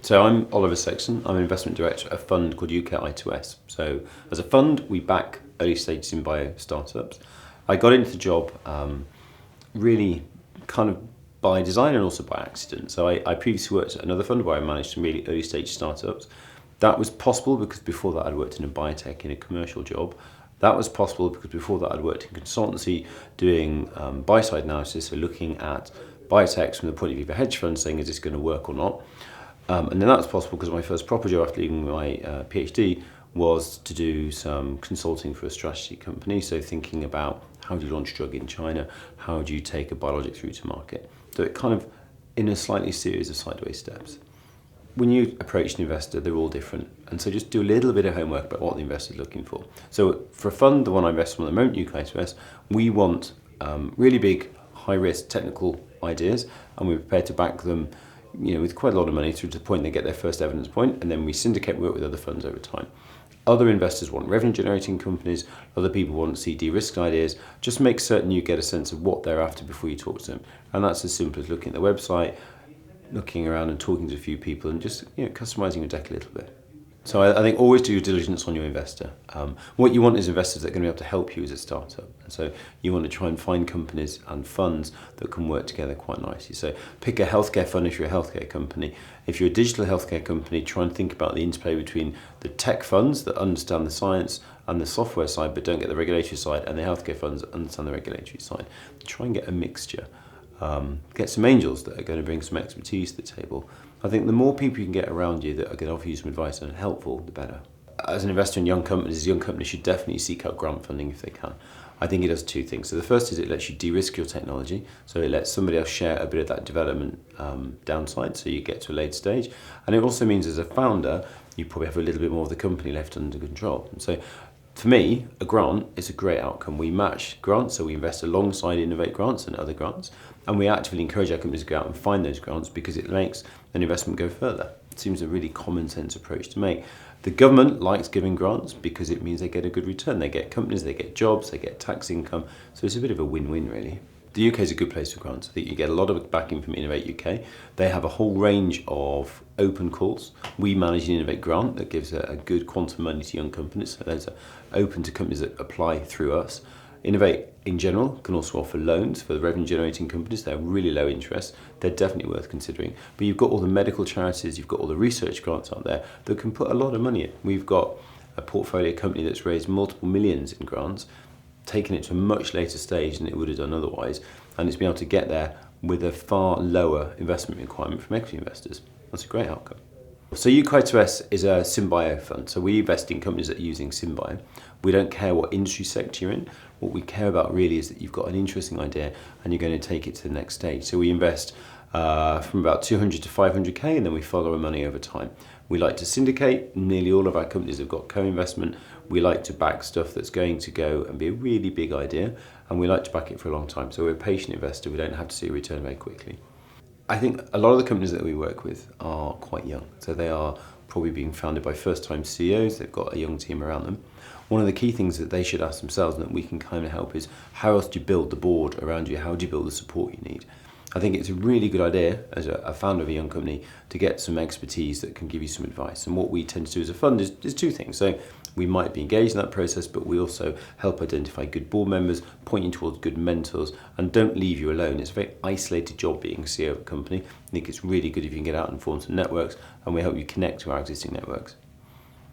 So I'm Oliver Sexton. I'm an investment director at a fund called UK I2S. So as a fund, we back early stage bio startups. I got into the job really kind of by design and also by accident. So I previously worked at another fund where I managed some really early stage startups. That was possible because before that I'd worked in a biotech in a commercial job. That was possible because before that I'd worked in consultancy doing buy-side analysis, so looking at biotechs from the point of view of a hedge fund, saying is this going to work or not. And then that was possible because my first proper job after leaving my PhD was to do some consulting for a strategy company. So thinking about how do you launch a drug in China, how do you take a biologic through to market. So it kind of in a slightly series of sideways steps. When you approach an investor, they're all different. And so just do a little bit of homework about what the investor's looking for. So for a fund, the one I invest in at the moment, UK I2S, we want really big, high-risk technical ideas, and we're prepared to back them with quite a lot of money through to the point they get their first evidence point, and then we syndicate work with other funds over time. Other investors want revenue-generating companies, other people want to see de-risked ideas. Just make certain you get a sense of what they're after before you talk to them. And that's as simple as looking at the website, looking around and talking to a few people and just customizing your deck a little bit. So I think always do your diligence on your investor. What you want is investors that are going to be able to help you as a startup. And so you want to try and find companies and funds that can work together quite nicely. So pick a healthcare fund if you're a healthcare company. If you're a digital healthcare company, try and think about the interplay between the tech funds that understand the science and the software side but don't get the regulatory side, and the healthcare funds that understand the regulatory side. Try and get a mixture. Get some angels that are going to bring some expertise to the table. I think the more people you can get around you that are going to offer you some advice and helpful, the better. As an investor in young companies should definitely seek out grant funding if they can. I think it does two things. So the first is it lets you de-risk your technology. So it lets somebody else share a bit of that development downside, so you get to a later stage. And it also means as a founder, you probably have a little bit more of the company left under control. And so for me, a grant is a great outcome. We match grants, so we invest alongside Innovate grants and other grants, and we actively encourage our companies to go out and find those grants because it makes an investment go further. It seems a really common sense approach to make. The government likes giving grants because it means they get a good return. They get companies, they get jobs, they get tax income, so it's a bit of a win-win really. The UK is a good place for grants. I think you get a lot of backing from Innovate UK. They have a whole range of open calls. We manage an Innovate grant that gives a good quantum money to young companies. So those are open to companies that apply through us. Innovate in general can also offer loans for the revenue generating companies. They're really low interest. They're definitely worth considering. But you've got all the medical charities, you've got all the research grants out there that can put a lot of money in. We've got a portfolio company that's raised multiple millions in grants, taken it to a much later stage than it would have done otherwise, and it's been able to get there with a far lower investment requirement from equity investors. That's a great outcome. So UK I2S is a symbio fund, so we invest in companies that are using symbio. We don't care what industry sector you're in. What we care about really is that you've got an interesting idea and you're going to take it to the next stage. So we invest from about 200 to 500k, and then we follow our money over time. We like to syndicate. Nearly all of our companies have got co-investment. We like to back stuff that's going to go and be a really big idea, and we like to back it for a long time. So we're a patient investor. We don't have to see a return very quickly. I think a lot of the companies that we work with are quite young. So they are probably being founded by first-time CEOs. They've got a young team around them. One of the key things that they should ask themselves and that we can kind of help is how else do you build the board around you? How do you build the support you need? I think it's a really good idea as a founder of a young company to get some expertise that can give you some advice. And what we tend to do as a fund is two things. So we might be engaged in that process, but we also help identify good board members, point you towards good mentors, and don't leave you alone. It's a very isolated job being CEO of a company. I think it's really good if you can get out and form some networks, and we help you connect to our existing networks.